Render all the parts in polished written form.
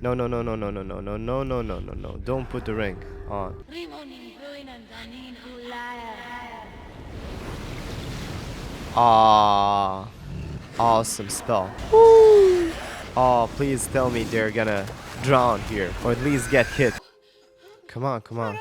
No, no, no, no, no, no, no, no, no, no, no, no, no. Don't put the ring on. Ah, awesome spell. Oh, please tell me they're gonna drown here, or at least get hit. Come on, come on.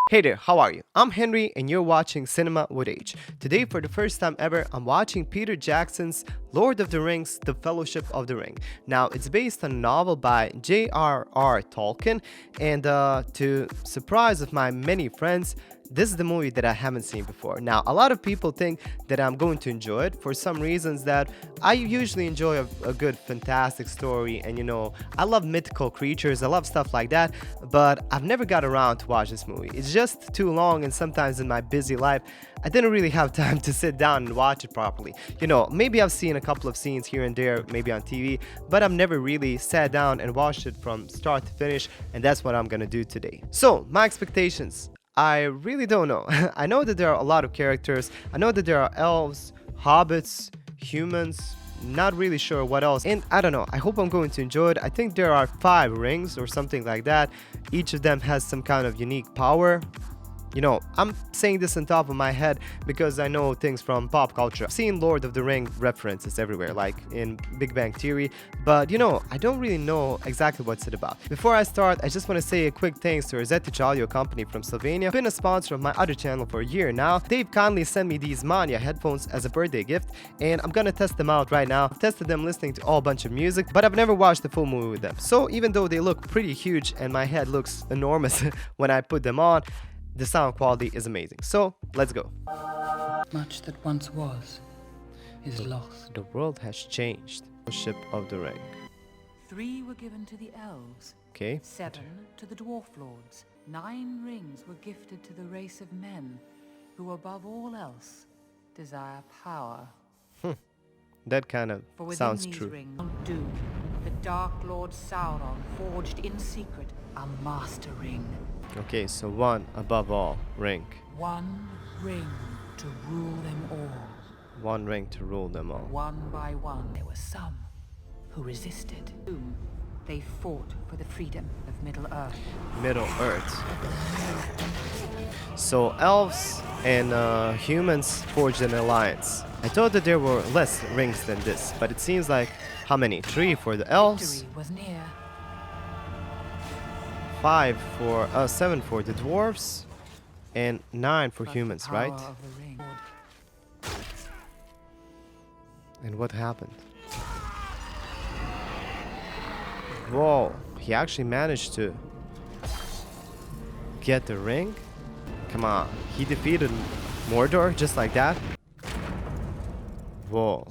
Hey there, how are you? I'm Henry and you're watching Cinema with H. Today, for the first time ever, I'm watching Peter Jackson's Lord of the Rings, The Fellowship of the Ring. Now, it's based on a novel by J.R.R. Tolkien, and to surprise of my many friends, this is the movie that I haven't seen before. Now, a lot of people think that I'm going to enjoy it for some reasons that I usually enjoy a good fantastic story, and I love mythical creatures, I love stuff like that, but I've never got around to watch this movie. It's just too long, and sometimes in my busy life, I didn't really have time to sit down and watch it properly. Maybe I've seen a couple of scenes here and there, maybe on TV, but I've never really sat down and watched it from start to finish, and that's what I'm gonna do today. So, my expectations. I really don't know. I know that there are a lot of characters. I know that there are elves, hobbits, humans, not really sure what else. And I don't know, I hope I'm going to enjoy it. I think there are 5 rings or something like that. Each of them has some kind of unique power. I'm saying this on top of my head because I know things from pop culture. I've seen Lord of the Ring references everywhere, like in Big Bang Theory, but I don't really know exactly what's it about. Before I start, I just want to say a quick thanks to Rosetta Audio Company from Slovenia, been a sponsor of my other channel for a year now. They've kindly sent me these Mania headphones as a birthday gift, and I'm gonna test them out right now. I've tested them listening to a bunch of music, but I've never watched the full movie with them. So even though they look pretty huge and my head looks enormous when I put them on, the sound quality is amazing. So, let's go. Much that once was is lost. The world has changed. Ship of the Ring. 3 were given to the elves. Okay. 7 to the dwarf lords. 9 rings were gifted to the race of men, who above all else desire power. That kind of For within sounds these true. rings, Doom, the Dark Lord Sauron forged in secret a master ring. Okay, so 1 above all ring. 1 ring to rule them all. 1 ring to rule them all. One by one, there were some who resisted. Doom, they fought for the freedom of Middle-earth. Middle-earth. So elves and humans forged an alliance. I thought that there were less rings than this, but it seems like how many? 3 for the elves, Victory was near. 7 for the dwarves, and 9 for But humans, the power right? of the ring. And what happened? Whoa, he actually managed to get the ring? Come on, he defeated Mordor just like that? Whoa,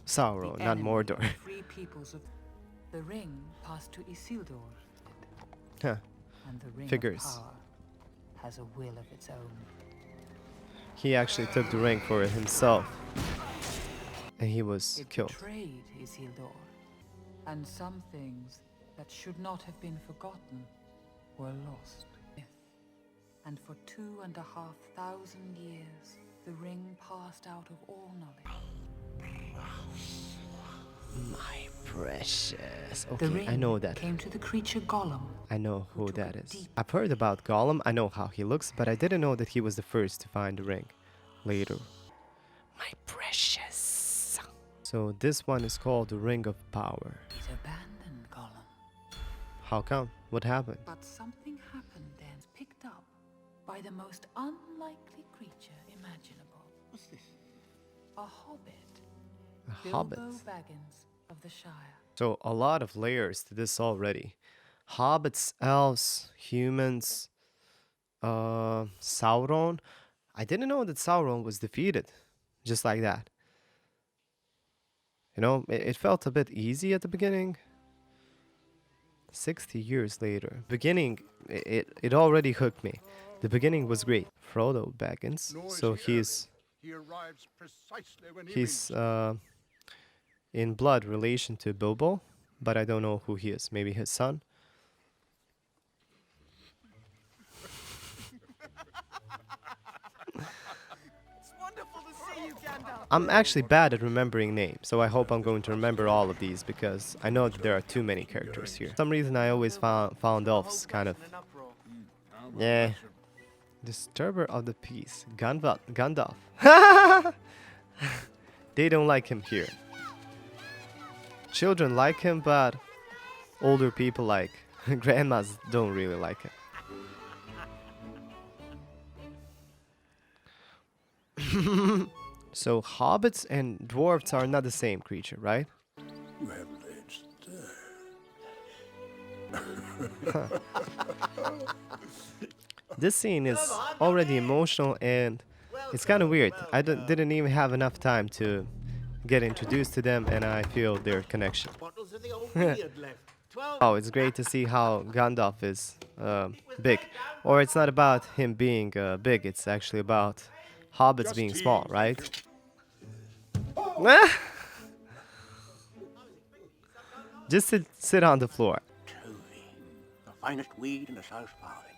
Sauron, the not enemy Mordor. of free peoples of the ring passed to Isildur. Huh. And the ring Figures. of power has a will of its own. He actually took the ring for himself. And he was It killed. betrayed Isildur, and some things that should not have been forgotten were lost. And for 2,500 years, the ring passed out of all knowledge. My precious. The Okay, ring I know that. came to the creature Gollum. I know who took that it is. deep. I've heard about Gollum. I know how he looks, but I didn't know that he was the first to find the ring later. My precious. So this one is called the Ring of Power. It abandoned Gollum. How come? What happened? But something happened then, picked up by the most unlikely creature imaginable. What's this? A hobbit. A Bilbo hobbit. Baggins of the Shire. So a lot of layers to this already. Hobbits, elves, humans, Sauron. I didn't know that Sauron was defeated just like that. It felt a bit easy at the beginning. 60 years later. Beginning, it already hooked me. The beginning was great. Frodo Baggins. So he's He arrives precisely when he he's means. in blood relation to Bilbo, but I don't know who he is. Maybe his son. It's wonderful to see you guys. I'm actually bad at remembering names, so I hope I'm going to remember all of these because I know that there are too many characters here. For some reason I always found elves kind of... Yeah. Disturber of the peace. Gandalf. They don't like him here. Children like him, but older people like grandmas don't really like him. So hobbits and dwarves are not the same creature, right? You haven't aged This scene is already emotional and it's kind of weird. I didn't even have enough time to get introduced to them and I feel their connection. Oh, it's great to see how Gandalf is big. Or it's not about him being big, it's actually about hobbits being small, right? Just sit on the floor. The finest weed in the South Valley.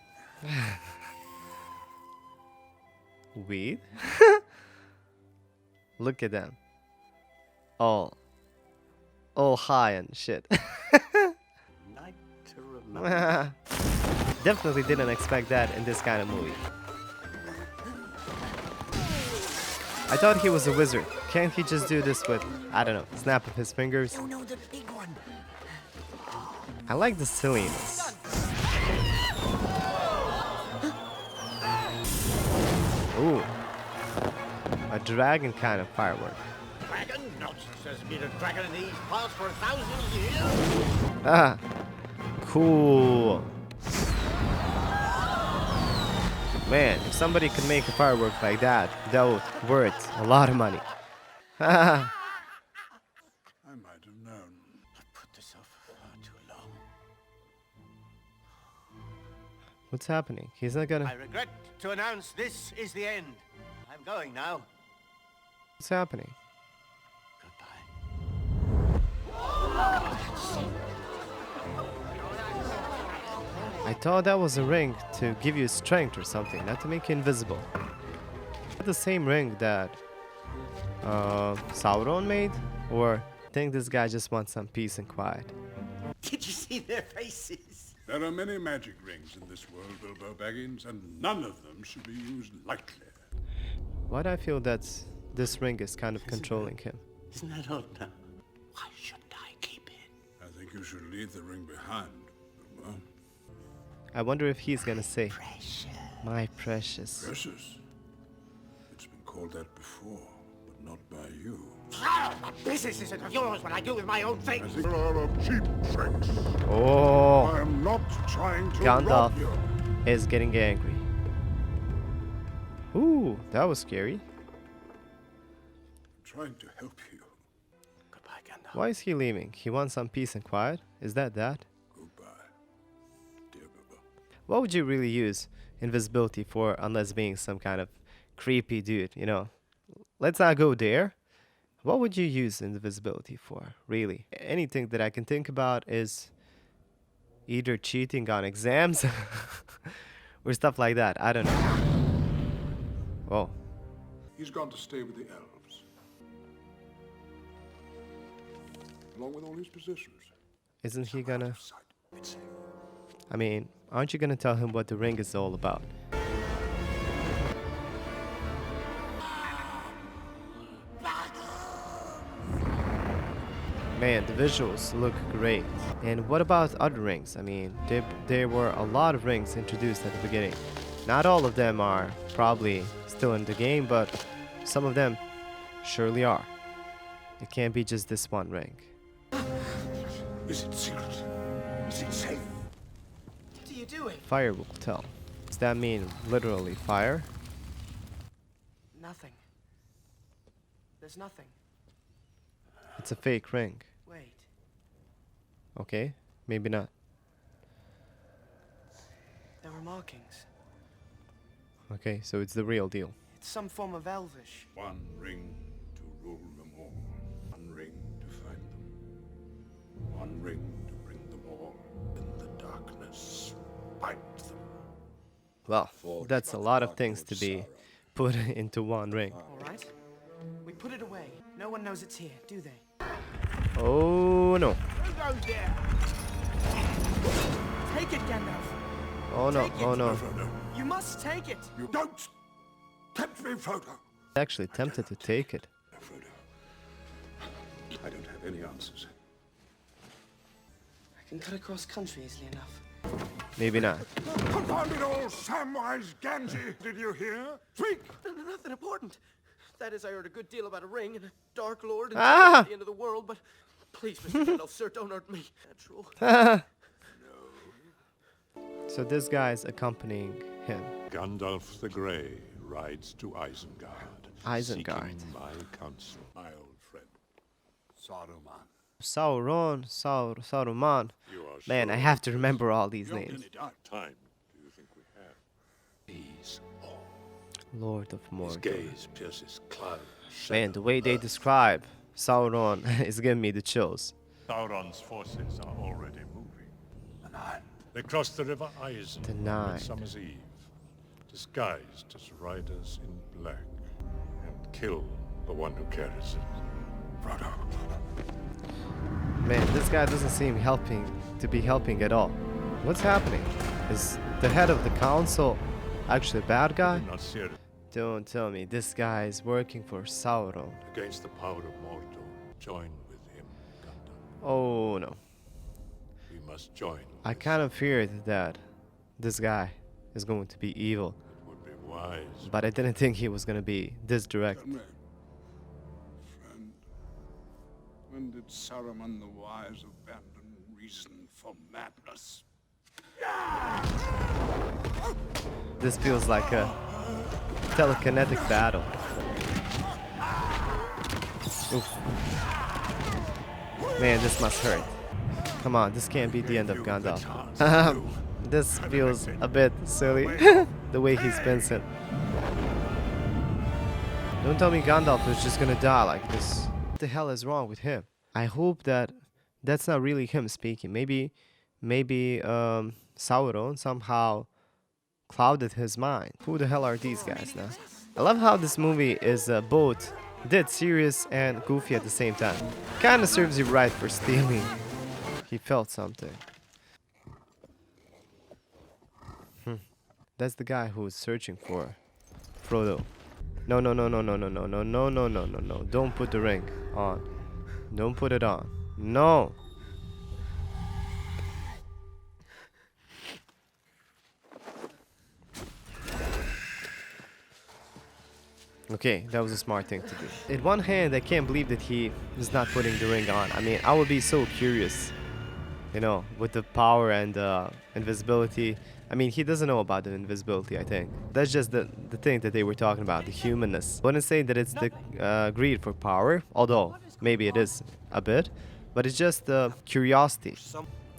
Weed? Look at them. All high and shit. Night to remember. Definitely didn't expect that in this kind of movie. I thought he was a wizard. Can't he just do this with, I don't know, snap of his fingers? No, the big one. I like the silliness. Ooh. A dragon kind of firework. Dragon? Nonsense. There's been a dragon in these parts for 1,000 years. Ah. Cool. Man, if somebody could make a firework like that, that would worth a lot of money. I might have known. I put this off for far too long. What's happening? He's not gonna... I regret to announce this is the end. I'm going now. What's happening? Goodbye. I thought that was a ring to give you strength or something, not to make you invisible. The same ring that Sauron made? Or I think this guy just wants some peace and quiet. Did you see their faces? There are many magic rings in this world, Bilbo Baggins, and none of them should be used lightly. Why do I feel that this ring is kind of controlling him? Isn't that odd now? Why shouldn't I keep it? I think you should leave the ring behind, Bilbo. I wonder if he's gonna say, Precious. my precious. Precious. It's been called that before, but not by you. My business isn't of yours what I do with my own I things. think there are of cheap tricks. Oh, I am not trying to Gandalf rob you. is getting angry. Ooh, that was scary. I'm trying to help you. Goodbye, Gandalf. Why is he leaving? He wants some peace and quiet? Is that? Goodbye, dear Bilbo. What would you really use invisibility for unless being some kind of creepy dude, you know? Let's not go there. What would you use invisibility for, really? Anything that I can think about is either cheating on exams or stuff like that. I don't know. Oh, He's gone to stay with the elves. Along with all his possessions. isn't he gonna... Sight, it's safe. I mean, aren't you gonna tell him what the ring is all about? Man, the visuals look great. And what about other rings? I mean, there were a lot of rings introduced at the beginning. Not all of them are probably still in the game, but some of them surely are. It can't be just this one ring. Is it secret? Is it safe? What are you doing? Fire will tell. Does that mean literally fire? Nothing. There's nothing. It's a fake ring. Wait. Okay, maybe not. There were markings. Okay, so it's the real deal. It's some form of Elvish. One ring to rule them all. One ring to find them. One ring to bring them all. In the darkness, fight them. Well, that's a lot of things to be put into one ring. All right. We way. No one knows it's here, do they? Oh no. Who goes there? Take it, Gandalf. Oh no. Take it. Oh no. Frodo, You must take it. you don't tempt me, Frodo. Actually tempted to take it. Frodo, I don't have any answers. I can cut across country easily enough. Maybe not. Confound it all, Samwise Gamgee! Did you hear? Speak! Nothing important. That is, I heard a good deal about a ring and a dark lord and Ah! the end of the world, but please, Mr. Gandalf, sir, don't hurt me. Natural. So this guy's accompanying him. Gandalf the Grey rides to Isengard. Isengard. Seeking my counsel. My old friend, Saruman. Saruman. You are Man, I sure have to remember all these You're names. in it. Time do you think we have? He's all. Lord of His Mordor. gaze pierces clouds. Man, the way they describe Sauron is giving me the chills. Sauron's forces are already moving. The Nine. They cross the River Isen The on Nine. Midsummer's Eve, disguised as riders in black, and kill the one who carries it. Frodo. Man, this guy doesn't seem to be helping at all. What's happening? Is the head of the council actually a bad guy? Do not fear Don't tell me this guy is working for Sauron. against the power of Mordor. Join with him, Gandalf. Oh no. We must join. I kind of feared that this guy is going to be evil, It would be wise. but I didn't think he was going to be this direct. Friend, when did Saruman the Wise abandon reason for madness? This feels like a telekinetic battle. Oof. Man, this must hurt. Come on, this can't be the end of Gandalf. This feels a bit silly, the way he spins it. Don't tell me Gandalf is just gonna die like this. What the hell is wrong with him? I hope that that's not really him speaking. Maybe Sauron somehow clouded his mind. Who the hell are these guys now? I love how this movie is both dead serious and goofy at the same time. Kinda serves you right for stealing. He felt something. That's the guy who is searching for Frodo. No, no, no, no, no, no, no, no, no, no, no, no, no. Don't put the ring on. Don't put it on. No. Okay, that was a smart thing to do. In one hand, I can't believe that he is not putting the ring on. I mean, I would be so curious, you know, with the power and invisibility. I mean, he doesn't know about the invisibility, I think. That's just the thing that they were talking about, the humanness. I wouldn't say that it's the greed for power, although maybe it is a bit, but it's just the curiosity.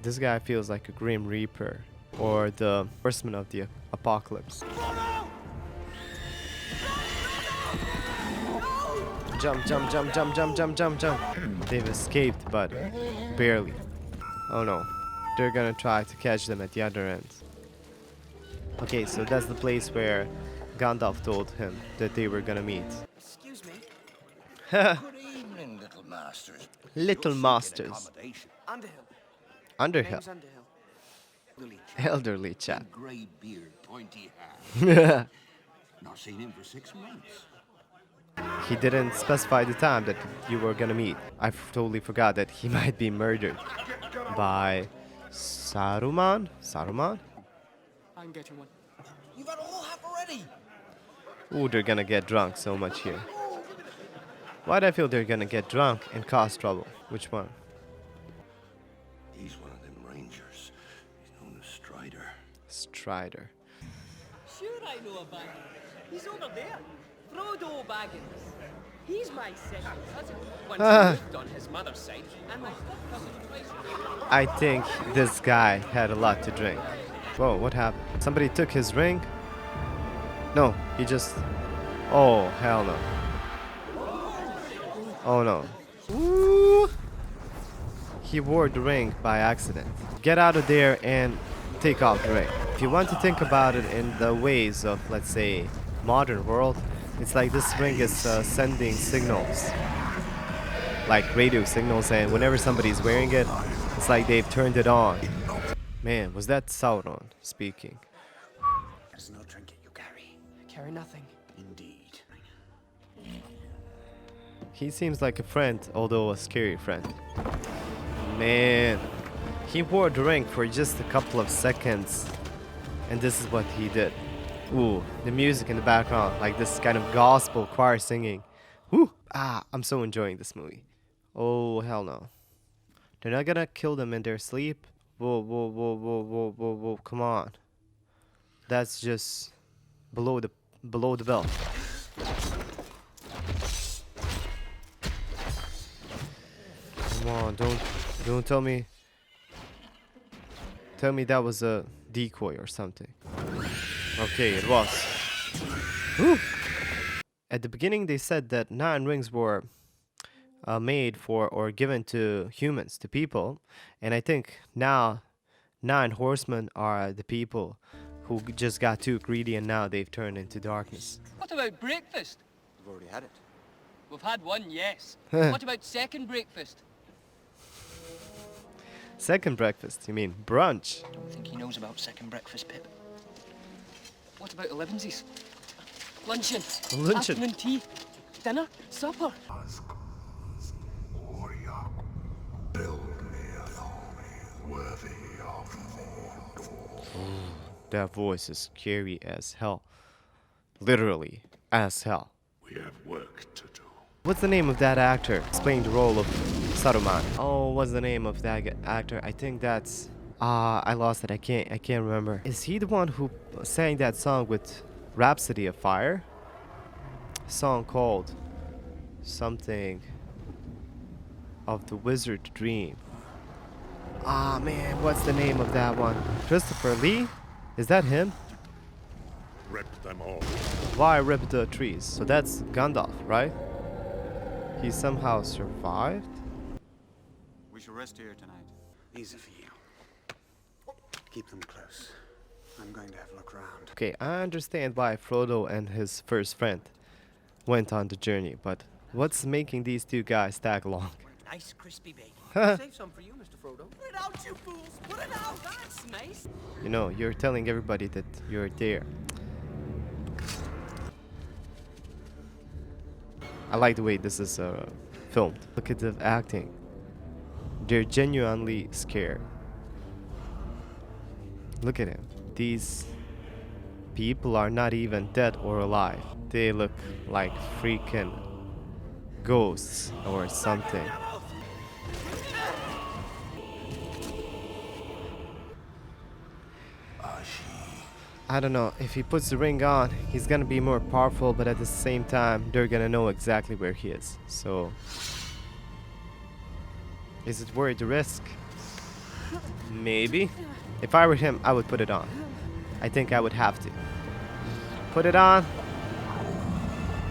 This guy feels like a Grim Reaper or the horseman of the apocalypse. Jump, jump, jump, jump, jump, jump, jump, jump. They've escaped, but barely. Oh no. They're gonna try to catch them at the other end. Okay, so that's the place where Gandalf told him that they were gonna meet. Excuse me. Good evening, little masters. Little masters. Underhill. Underhill. Name's Underhill. Elderly chap. Grey beard, pointy hat. Not seen him for 6 months. He didn't specify the time that you were gonna meet. I totally forgot that he might be murdered by Saruman? Saruman? I'm getting one. You got a whole half already. Ooh, they're gonna get drunk so much here. Why'd I feel they're gonna get drunk and cause trouble? Which one? He's one of them rangers. He's known as Strider. Strider. Sure I know a Baggins. He's over there. Frodo Baggins. He's my second cousin. Once moved on his mother's side, and my third cousin twice. I think this guy had a lot to drink. Whoa, what happened? Somebody took his ring? No, he just... Oh, hell no. Oh no. Ooh. He wore the ring by accident. Get out of there and take off the ring. If you want to think about it in the ways of, let's say, modern world, It's like this ring is sending signals, like radio signals, and whenever somebody's wearing it, it's like they've turned it on. Man, was that Sauron speaking? There's no trinket you carry. I carry nothing. Indeed. He seems like a friend, although a scary friend. Man, he wore the ring for just a couple of seconds, and this is what he did. Ooh, the music in the background, like this kind of gospel choir singing. Woo! Ah, I'm so enjoying this movie. Oh, hell no. They're not gonna kill them in their sleep? Whoa, whoa, whoa, whoa, whoa, whoa, whoa, come on. That's just below the belt. Come on, don't tell me that was a decoy or something. Okay, it was. Whew. At the beginning they said that 9 rings were made for or given to humans, to people, and I think now 9 horsemen are the people who just got too greedy and now they've turned into darkness. What about breakfast? We've already had it. We've had one, yes. What about second breakfast? Second breakfast, you mean brunch? I don't think he knows about second breakfast, Pip. What about elevensies? Luncheon. Luncheon. Afternoon tea. Dinner. Supper. Build me a home worthy of Mordor. That voice is scary as hell. Literally, as hell. We have work to do. What's the name of that actor playing the role of Saruman? Oh, what's the name of that actor? I think that's... I lost it. I can't remember. Is he the one who sang that song with Rhapsody of Fire? A song called something of the Wizard Dream. Ah, man, what's the name of that one? Christopher Lee? Is that him? Rip them all. Why rip the trees? So that's Gandalf, right? He somehow survived? We shall rest here tonight. These are for you. Keep them close. I'm going to have a look around. Okay, I understand why Frodo and his first friend went on the journey, but what's making these two guys tag along? Nice crispy bacon. Save some for you, Mr. Frodo. Put it out, you fools! Put it out! That's nice. You know, you're telling everybody that you're there. I like the way this is filmed. Look at the acting. They're genuinely scared. Look at him. These people are not even dead or alive. They look like freaking ghosts or something. I don't know, if he puts the ring on, he's gonna be more powerful, but at the same time, they're gonna know exactly where he is. So, is it worth the risk? Maybe. If I were him, I would put it on. I think I would have to. Put it on.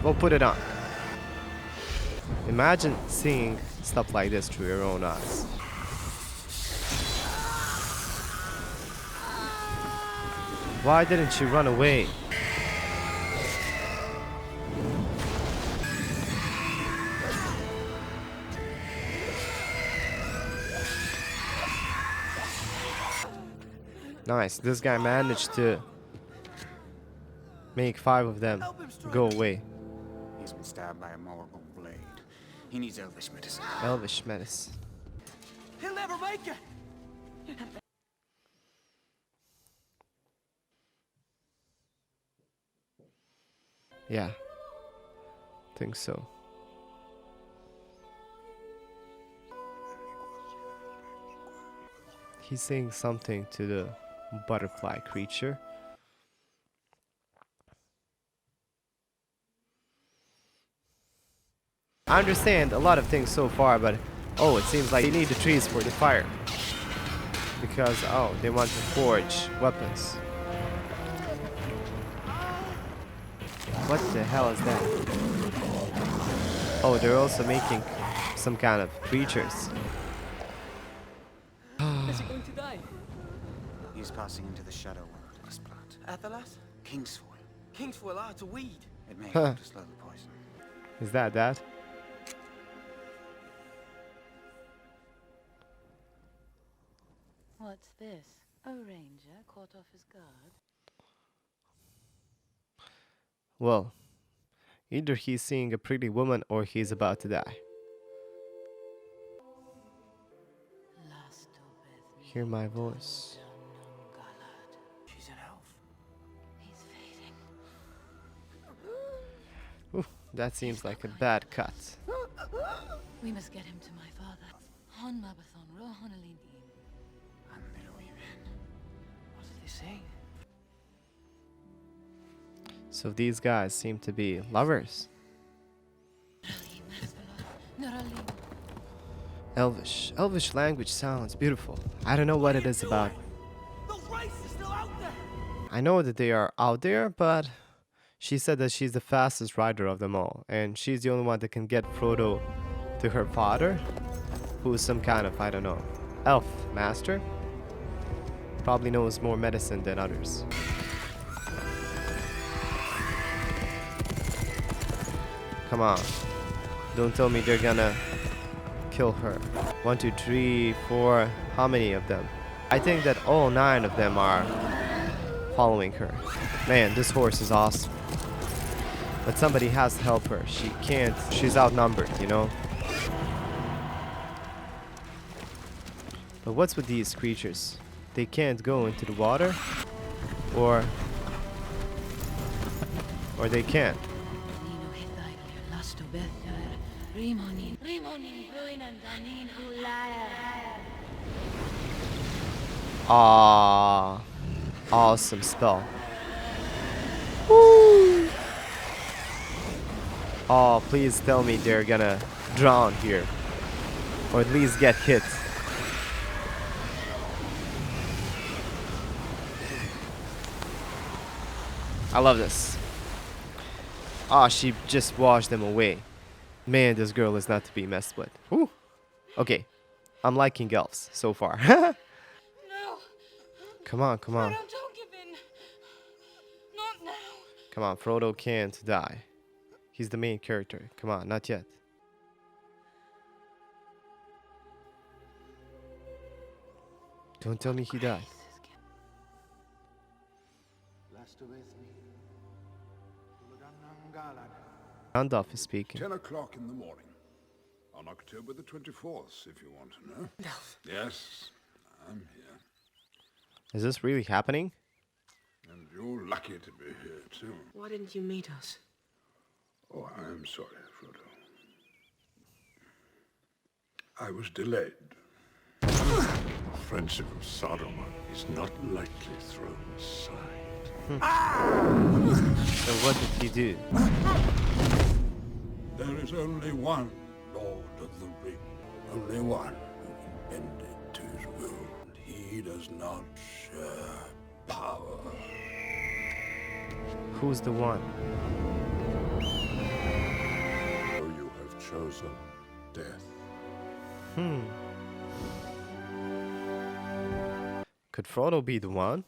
Well, put it on. Imagine seeing stuff like this through your own eyes. Why didn't you run away? Nice, this guy managed to make 5 of them go away. He's been stabbed by a Morgul blade. He needs Elvish medicine. Elvish medicine. He'll never make it. Yeah, think so. He's saying something to the butterfly creature. I understand a lot of things so far, but oh, it seems like they need the trees for the fire. Because, oh, they want to forge weapons. What the hell is that? Oh, they're also making some kind of creatures. Is he going to die? He's passing into the shadow world, Miss Platt. Athalas? Kingsfoil. Kingsfoil, it's a weed. It may help to slow the poison. Is that that? What's this? A ranger caught off his guard? Well, either he's seeing a pretty woman or he's about to die. Hear my voice. She's an elf. He's fading. Ooh, that seems like a bad cut. We must get him to my father. Hon Mabathon, Rohan Alindin. What did they say? So these guys seem to be lovers. Elvish. Elvish language sounds beautiful. I don't know what it is about. Those races still out there! I know that they are out there, but she said that she's the fastest rider of them all, and she's the only one that can get Frodo to her father, who is some kind of, I don't know, elf master. Probably knows more medicine than others. Come on. Don't tell me they're gonna kill her. 1, 2, 3, 4. How many of them? I think that all 9 of them are following her. Man, this horse is awesome. But somebody has to help her. She can't. She's outnumbered, you know? But what's with these creatures? They can't go into the water? Or they can. Ah, awesome spell. Woo! Oh, please tell me they're gonna drown here, or at least get hit. I love this. Ah, she just washed them away. Man, this girl is not to be messed with. Whew. Okay, I'm liking elves so far. No! Come on, come on. Frodo, don't give in! Not now! Come on, Frodo can't die. He's the main character. Come on, not yet. Don't tell me he died. Gandalf is speaking. 10 o'clock in the morning. On October the 24th, if you want to know. Yes, I'm here. Is this really happening? And you're lucky to be here, too. Why didn't you meet us? Oh, I'm sorry, Frodo. I was delayed. Friendship of Saruman is not lightly thrown aside. So what did he do? There is only one Lord of the Ring. Only one who can bend it to his will. And he does not share power. Who's the one? So you have chosen death. Could Frodo be the one?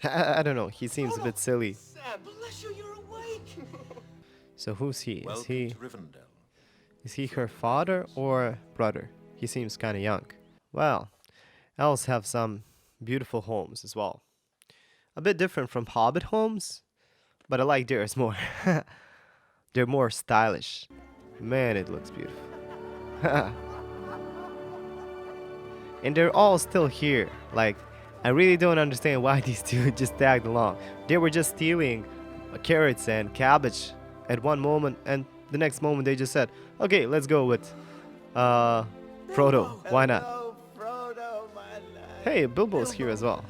I don't know. He seems a bit silly. Sam, bless you, you're awake! So who's he? Welcome to Rivendell. Is he her father or brother? He seems kind of young. Well, elves have some beautiful homes as well. A bit different from Hobbit homes, but I like theirs more. They're more stylish. Man, it looks beautiful. And they're all still here. Like, I really don't understand why these two just tagged along. They were just stealing carrots and cabbage at one moment, and the next moment they just said, okay, let's go with Frodo. Why not? Hello, Frodo, my lad. Hey, Bilbo's here as well.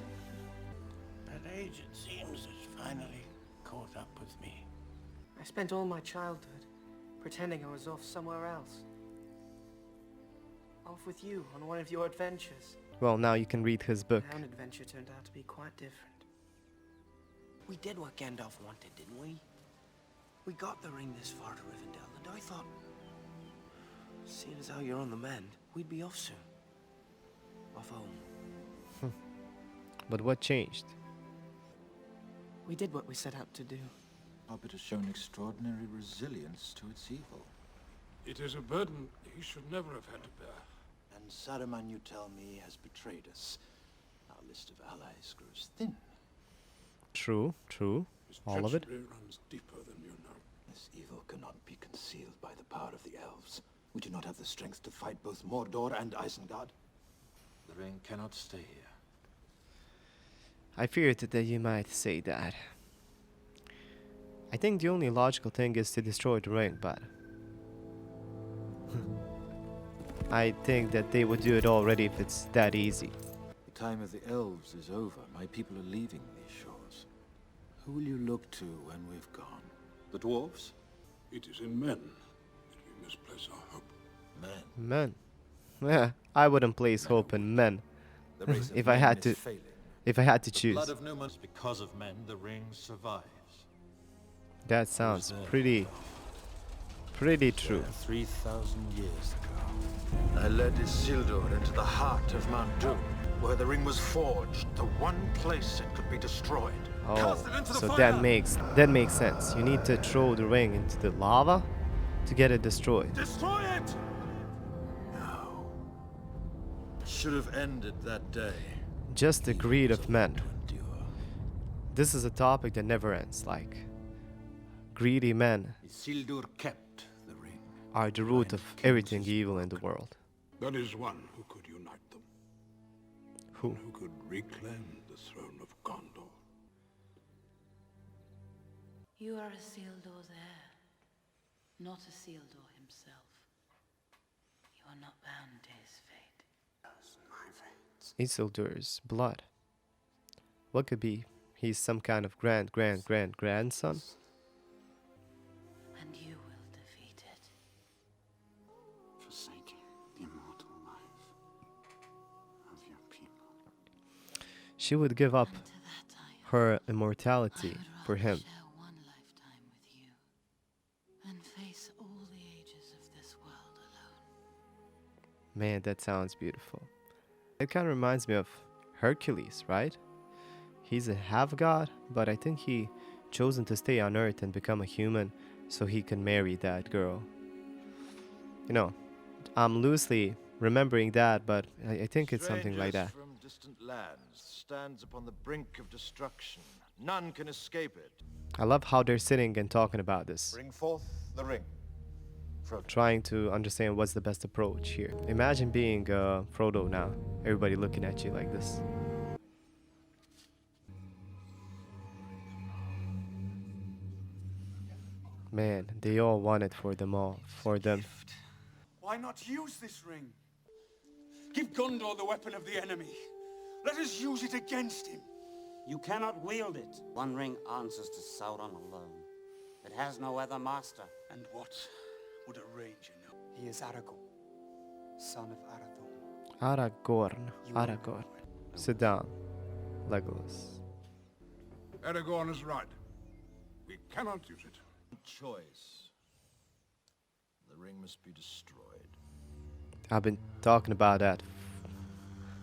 That age, it seems, has finally caught up with me. I spent all my childhood pretending I was off somewhere else. Off with you on one of your adventures. Well, now you can read his book. My own adventure turned out to be quite different. We did what Gandalf wanted, didn't we? We got the ring this far to Rivendell, and I thought, seeing as how you're on the mend, we'd be off soon. Off home. But what changed? We did what we set out to do. Hobbit has shown extraordinary resilience to its evil. It is a burden he should never have had to bear. And Saruman, you tell me, has betrayed us. Our list of allies grows thin. True, true. His All of it. treachery runs deeper than you know. This evil cannot be concealed by the power of the elves. We do not have the strength to fight both Mordor and Isengard. The ring cannot stay here. I feared that you might say that. I think the only logical thing is to destroy the ring, but I think that they would do it already if it's that easy. The time of the elves is over. My people are leaving these shores. Who will you look to when we've gone? The dwarves? It is in men that we must place our hope. Men. Men. Yeah, I wouldn't place hope in men. The race of If I men had is to- failing. If I had to The choose. blood of Numen's because of men, the ring survives. That sounds there? pretty true. 3,000 years ago, I led Isildur into the heart of Mount Doom, where the ring was forged, the one place it could be destroyed. Oh, Cast it into the so fire! that makes sense. You need to throw the ring into the lava to get it destroyed. Destroy it! No. It should have ended that day. Just the greed of men. To endure. This is a topic that never ends. Like, greedy men Isildur kept the ring. are the root of everything evil in the world. There is one who could unite them. Who? Who could reclaim the throne of Gondor. You are Isildur's heir, not Isildur himself. You are not bound to his fate. Isildur's blood. What could be? He's some kind of grandson? And you will defeat it. Forsaking the immortal life of your people. She would give up And to that I her I immortality would for rather him. share one lifetime with you than face all the ages of this world alone. Man, that sounds beautiful. It kind of reminds me of Hercules, right? He's a half-god, but I think he chosen to stay on Earth and become a human so he can marry that girl. You know, I'm loosely remembering that, but I think it's something like that. Strangers from distant lands stands upon the brink of destruction. None can escape it. I love how they're sitting and talking about this, Bring forth the ring. Frodo. trying to understand what's the best approach here. Imagine being Frodo now, everybody looking at you like this. Man, they all want it for them all, for them. Why not use this ring? Give Gondor the weapon of the enemy. Let us use it against him. You cannot wield it. One ring answers to Sauron alone. It has no other master. And what would a ranger know? He is Aragorn, son of Arathorn. Aragorn. Sit down, Legolas. Aragorn is right. We cannot use it. Choice. The ring must be destroyed. I've been talking about that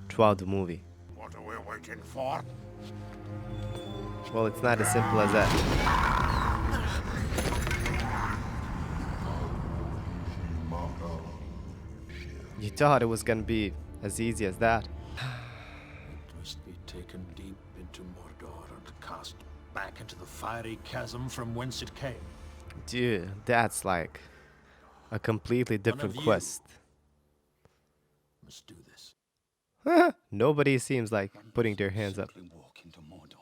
throughout the movie. What are we waiting for? Well, it's not as simple as that. You thought it was gonna be as easy as that? It must be taken deep into Mordor and cast back into the fiery chasm from whence it came. Dude, that's like a completely different you. quest. Must do this. Nobody seems like putting their hands up. Simply walk into Mordor.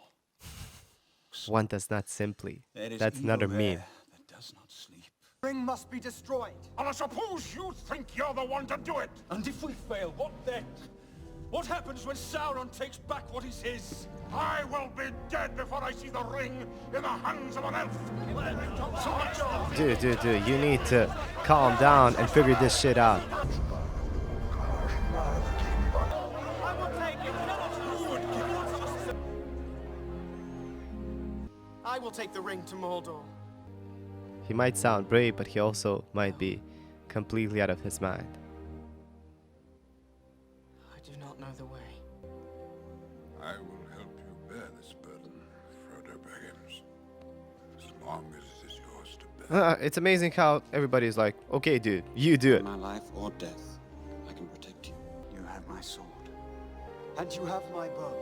One does not simply. There is That's evil another there meme. that does not sleep. Ring must be destroyed. And I suppose you think you're the one to do it. And if we fail, what then? What happens when Sauron takes back what is his? I will be dead before I see the ring in the hands of an elf. Dude, you need to calm down and figure this shit out. I will take the ring to Mordor. He might sound brave, but he also might be completely out of his mind. I do not know the way. I will help you bear this burden, Frodo Baggins, as long as It's amazing how everybody's like, okay, dude, you do it. My life or death, I can protect you. You have my sword. And you have my bow.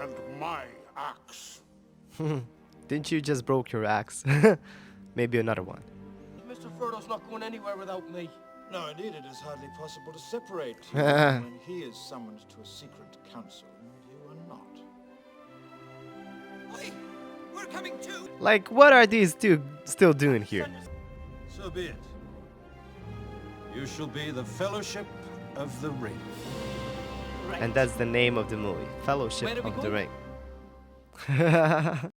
And my axe. Didn't you just broke your axe? Maybe another one. Mr. Frodo's not going anywhere without me. No, indeed, it is hardly possible to separate you when he is summoned to a secret council and you are not. Wait, we're coming too. Like, what are these two still doing here? So be it. You shall be the Fellowship of the Ring. And that's the name of the movie, Fellowship Where do we of the go? Ring.